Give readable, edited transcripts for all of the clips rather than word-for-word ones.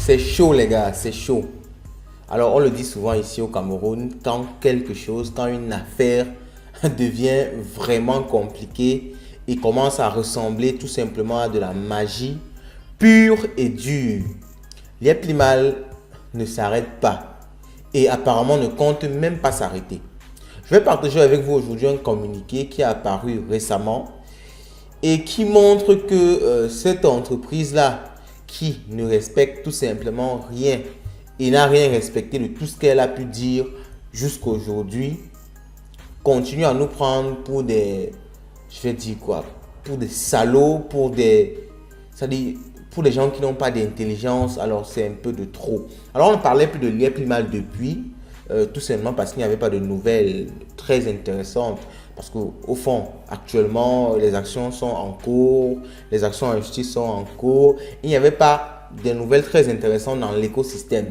C'est chaud les gars, c'est chaud. Alors on le dit souvent ici au Cameroun, quand une affaire devient vraiment compliquée et commence à ressembler tout simplement à de la magie pure et dure, Liep Limal ne s'arrête pas et apparemment ne compte même pas s'arrêter. Je vais partager avec vous aujourd'hui un communiqué qui est apparu récemment et qui montre que cette entreprise-là, qui ne respecte tout simplement rien et n'a rien respecté de tout ce qu'elle a pu dire jusqu'à aujourd'hui, continue à nous prendre pour des, pour des salauds, pour des gens qui n'ont pas d'intelligence. Alors c'est un peu de trop. Alors on ne parlait plus de Liep Limal depuis, tout simplement parce qu'il n'y avait pas de nouvelles très intéressantes. Parce qu'au fond, actuellement, les actions sont en cours, les actions en justice sont en cours. Il n'y avait pas de nouvelles très intéressantes dans l'écosystème.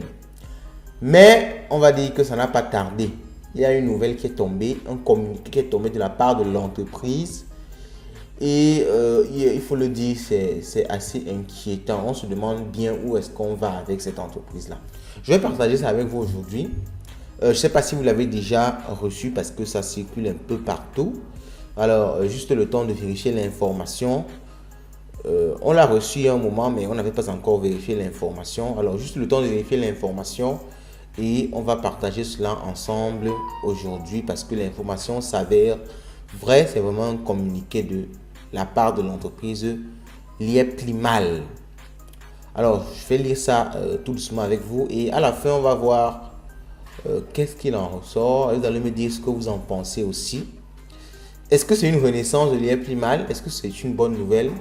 Mais on va dire que ça n'a pas tardé. Il y a une nouvelle qui est tombée, un communiqué qui est tombé de la part de l'entreprise. Et il faut le dire, c'est assez inquiétant. On se demande bien où est-ce qu'on va avec cette entreprise-là. Je vais partager ça avec vous aujourd'hui. Je ne sais pas si vous l'avez déjà reçu parce que ça circule un peu partout. Alors, juste le temps de vérifier l'information. On l'a reçu il y a un moment, mais on n'avait pas encore vérifié l'information. Alors, juste le temps de vérifier l'information et on va partager cela ensemble aujourd'hui parce que l'information s'avère vraie. C'est vraiment un communiqué de la part de l'entreprise Liep Limal. Alors, je vais lire ça tout doucement avec vous et à la fin, on va voir qu'est-ce qu'il en ressort. Vous allez me dire ce que vous en pensez aussi. Est-ce que c'est une renaissance de Liep Limal? Est-ce que c'est une bonne nouvelle?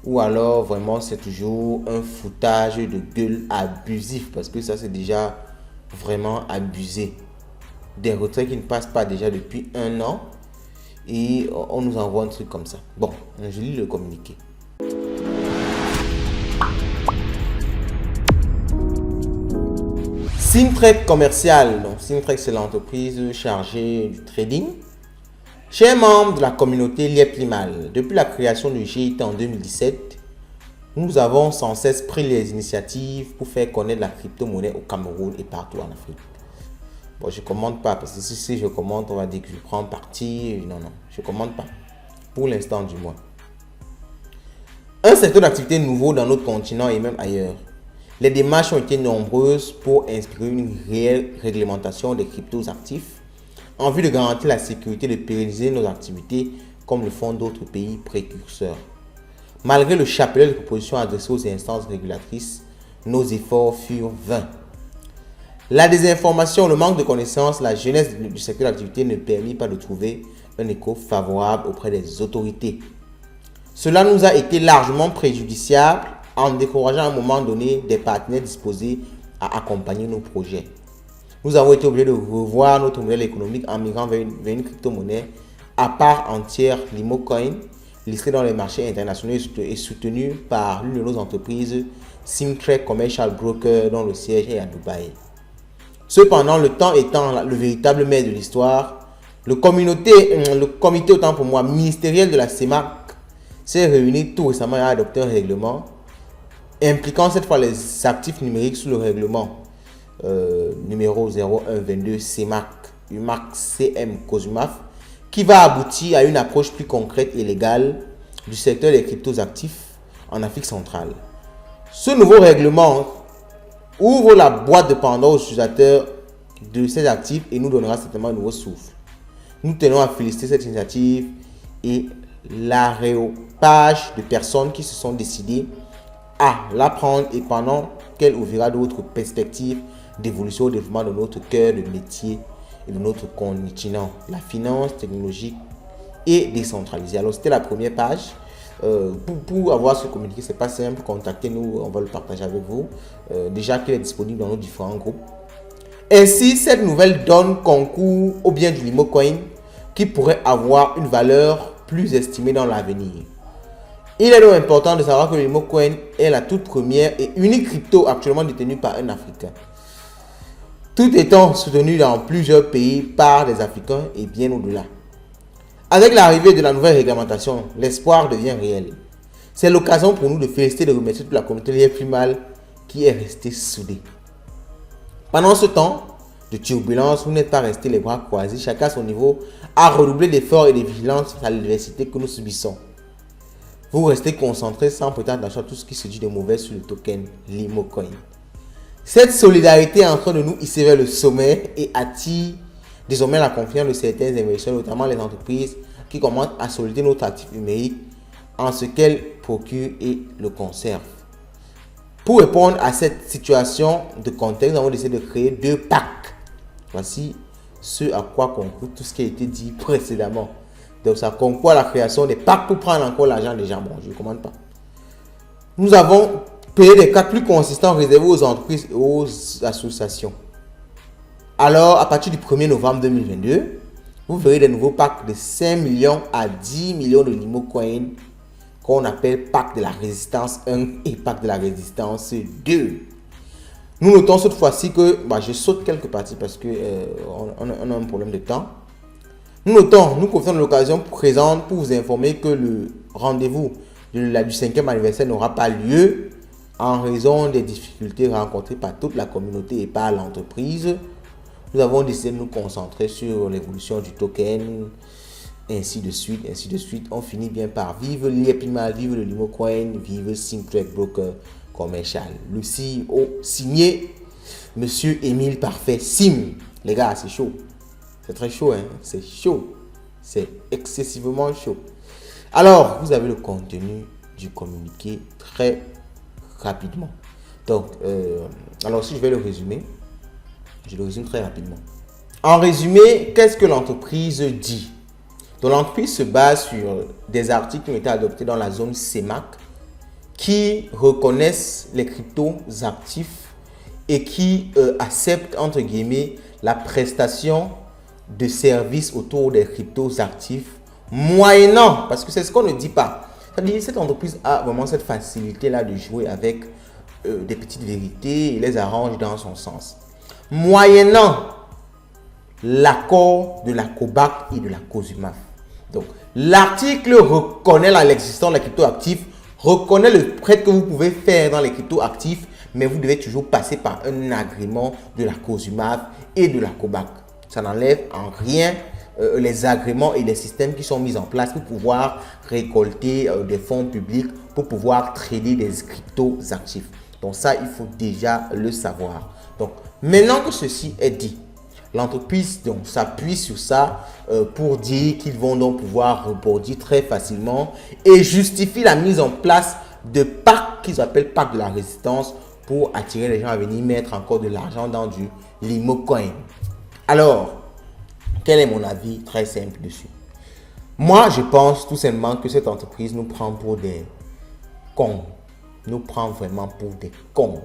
Ou alors vraiment c'est toujours un foutage de gueule abusif? Parce que ça c'est déjà vraiment abusé. Des retraits qui ne passent pas déjà depuis 1 an. Et on nous envoie un truc comme ça. Bon, je lis le communiqué. Simtrek Commercial, donc Simtrek c'est l'entreprise chargée du trading. Chers membres de la communauté Liep Limal, depuis la création du GIT en 2017, nous avons sans cesse pris les initiatives pour faire connaître la crypto-monnaie au Cameroun et partout en Afrique. Bon, je ne commente pas parce que si je commente, on va dire que je prends parti. Non, je ne commente pas. Pour l'instant du moins. Un secteur d'activité nouveau dans notre continent et même ailleurs. Les démarches ont été nombreuses pour inspirer une réelle réglementation des cryptos actifs en vue de garantir la sécurité et de pérenniser nos activités comme le font d'autres pays précurseurs. Malgré le chapelet de propositions adressées aux instances régulatrices, nos efforts furent vains. La désinformation, le manque de connaissances, la jeunesse du secteur d'activité ne permit pas de trouver un écho favorable auprès des autorités. Cela nous a été largement préjudiciable en décourageant à un moment donné des partenaires disposés à accompagner nos projets. Nous avons été obligés de revoir notre modèle économique en migrant vers une crypto-monnaie à part entière, Limocoin, listée dans les marchés internationaux et soutenue par l'une de nos entreprises, Simtrek Commercial Broker, dont le siège est à Dubaï. Cependant, le temps étant le véritable maître de l'histoire, le comité autant pour moi ministériel de la CEMAC s'est réuni tout récemment et a adopté un règlement impliquant cette fois les actifs numériques sous le règlement numéro 0122 CEMAC UMAC CM COSUMAF qui va aboutir à une approche plus concrète et légale du secteur des cryptos actifs en Afrique centrale. Ce nouveau règlement ouvre la boîte de Pandore aux utilisateurs de ces actifs et nous donnera certainement un nouveau souffle. Nous tenons à féliciter cette initiative et l'aréopage de personnes qui se sont décidées à la prendre et pendant qu'elle ouvrira d'autres perspectives d'évolution au développement de notre cœur de métier et de notre continent, la finance technologique et décentralisée. Alors c'était la première page. Pour avoir ce communiqué, c'est pas simple, contactez-nous, on va le partager avec vous. Déjà qu'il est disponible dans nos différents groupes. Ainsi, cette nouvelle donne concours au bien du Limocoin qui pourrait avoir une valeur plus estimée dans l'avenir. Il est donc important de savoir que le Limocoin est la toute première et unique crypto actuellement détenue par un Africain. Tout étant soutenu dans plusieurs pays par des Africains et bien au-delà. Avec l'arrivée de la nouvelle réglementation, l'espoir devient réel. C'est l'occasion pour nous de féliciter et de remercier toute la communauté Liep Limal qui est resté soudé. Pendant ce temps de turbulence, vous n'êtes pas resté les bras croisés, chacun à son niveau a redoublé d'efforts et de vigilance face à l'adversité que nous subissons. Vous restez concentrés sans prêter attention à tout ce qui se dit de mauvais sur le token Limocoin. Cette solidarité est en train de nous hisser vers le sommet et attire désormais la confiance de certains investisseurs, notamment les entreprises qui commencent à solidifier notre actif numérique en ce qu'elles procurent et le conservent. Pour répondre à cette situation de contexte, nous avons décidé de créer 2 packs. Voici ce à quoi concourt tout ce qui a été dit précédemment. Donc ça concourt à la création des packs pour prendre encore l'argent des gens. Bon, je ne commande pas. Nous avons payé des cas plus consistants réservés aux entreprises et aux associations. Alors, à partir du 1er novembre 2022, vous verrez des nouveaux packs de 5 millions à 10 millions de Limocoin qu'on appelle pack de la résistance 1 et pack de la résistance 2. Nous notons cette fois-ci que, je saute quelques parties parce que on a un problème de temps. Nous confirmons l'occasion présente pour vous informer que le rendez-vous du 5e anniversaire n'aura pas lieu en raison des difficultés rencontrées par toute la communauté et par l'entreprise. Nous avons décidé de nous concentrer sur l'évolution du token, ainsi de suite, ainsi de suite. On finit bien par vive l'Iepimal, vive le Limocoin, vive Simtrack Broker Commercial. Le CEO signé Monsieur Émile Parfait Sim. Les gars, c'est chaud. C'est très chaud, hein? C'est chaud. C'est excessivement chaud. Alors, vous avez le contenu du communiqué très rapidement. Donc, alors si je vais le résumer, je le résume très rapidement. En résumé, qu'est-ce que l'entreprise dit? Donc, l'entreprise se base sur des articles qui ont été adoptés dans la zone CEMAC qui reconnaissent les cryptos actifs et qui acceptent, entre guillemets, la prestation de services autour des cryptos actifs moyennant, parce que c'est ce qu'on ne dit pas. C'est-à-dire, cette entreprise a vraiment cette facilité-là de jouer avec des petites vérités et les arrange dans son sens. Moyennant l'accord de la COBAC et de la COSUMAF. Donc, l'article reconnaît l'existence des crypto-actifs, reconnaît le prêt que vous pouvez faire dans les crypto-actifs, mais vous devez toujours passer par un agrément de la COSUMAF et de la COBAC. Ça n'enlève en rien les agréments et les systèmes qui sont mis en place pour pouvoir récolter des fonds publics, pour pouvoir trader des crypto-actifs. Donc ça, il faut déjà le savoir. Donc, maintenant que ceci est dit, l'entreprise s'appuie sur ça pour dire qu'ils vont donc pouvoir rebondir très facilement et justifie la mise en place de packs qu'ils appellent packs de la résistance pour attirer les gens à venir mettre encore de l'argent dans du Limocoin. Alors, quel est mon avis très simple dessus? Moi, je pense tout simplement que cette entreprise nous prend pour des cons. Nous prend vraiment pour des cons.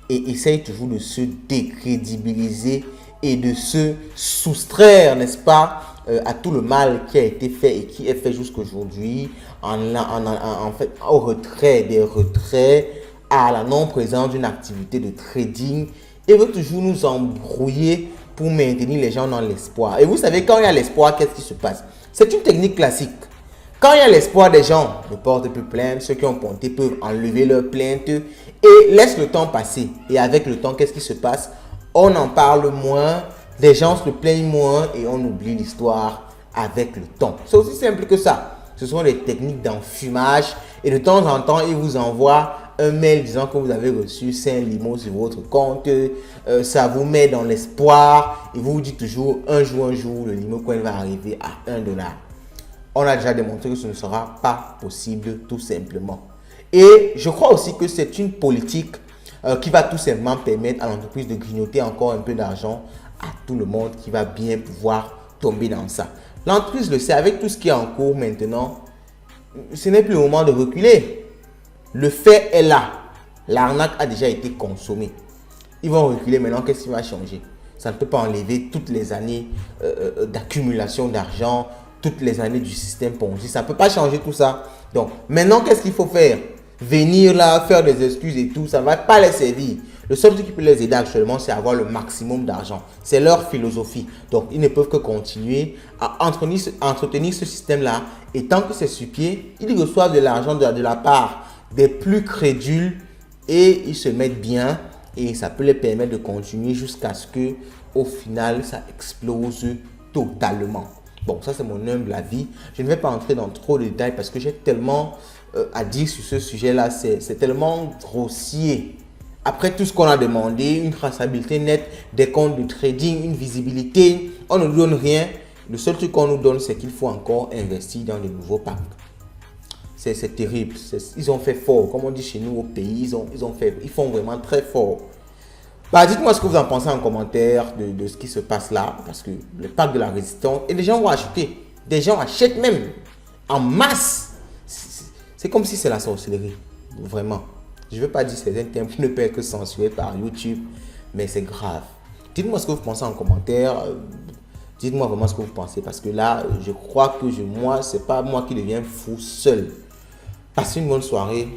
Et essaye toujours de se décrédibiliser et de se soustraire, n'est-ce pas, à tout le mal qui a été fait et qui est fait jusqu'aujourd'hui en fait, au retrait des retraits, à la non-présence d'une activité de trading et veut toujours nous embrouiller pour maintenir les gens dans l'espoir. Et vous savez, quand il y a l'espoir, qu'est-ce qui se passe? C'est une technique classique. Quand il y a l'espoir, des gens ne portent plus plainte. Ceux qui ont ponté peuvent enlever leur plainte et laissent le temps passer. Et avec le temps, qu'est-ce qui se passe? On en parle moins, les gens se plaignent moins et on oublie l'histoire avec le temps. C'est aussi simple que ça. Ce sont des techniques d'enfumage et de temps en temps, ils vous envoient un mail disant que vous avez reçu 5 limos sur votre compte. Ça vous met dans l'espoir et vous dites toujours un jour, le Limocoin va arriver à $1. On a déjà démontré que ce ne sera pas possible tout simplement. Et je crois aussi que c'est une politique qui va tout simplement permettre à l'entreprise de grignoter encore un peu d'argent à tout le monde qui va bien pouvoir tomber dans ça. L'entreprise le sait, avec tout ce qui est en cours maintenant, ce n'est plus le moment de reculer. Le fait est là. L'arnaque a déjà été consommée. Ils vont reculer maintenant, qu'est-ce qui va changer? Ça ne peut pas enlever toutes les années d'accumulation d'argent, toutes les années du système Ponzi. Ça ne peut pas changer tout ça. Donc, maintenant, qu'est-ce qu'il faut faire? Venir là, faire des excuses et tout, ça ne va pas les servir. Le seul truc qui peut les aider actuellement, c'est avoir le maximum d'argent. C'est leur philosophie. Donc, ils ne peuvent que continuer à entretenir ce système-là. Et tant que c'est sur pied, ils reçoivent de l'argent de la part des plus crédules et ils se mettent bien et ça peut les permettre de continuer jusqu'à ce que au final ça explose totalement. Bon, ça c'est mon humble avis. Je ne vais pas entrer dans trop de détails parce que j'ai tellement à dire sur ce sujet-là. C'est tellement grossier. Après tout ce qu'on a demandé, une traçabilité nette des comptes de trading, une visibilité, on ne nous donne rien. Le seul truc qu'on nous donne, c'est qu'il faut encore investir dans de nouveaux packs. C'est terrible. Ils ont fait fort. Comme on dit chez nous au pays, ils font vraiment très fort. Bah, dites-moi ce que vous en pensez en commentaire de ce qui se passe là. Parce que le pack de la résistance, et les gens vont acheter. Des gens achètent même en masse. C'est comme si c'est la sorcellerie. Vraiment. Je ne veux pas dire certains termes qui ne peuvent être que censurés par YouTube. Mais c'est grave. Dites-moi ce que vous pensez en commentaire. Dites-moi vraiment ce que vous pensez. Parce que là, je crois que moi, c'est pas moi qui deviens fou seul. Passez une bonne soirée.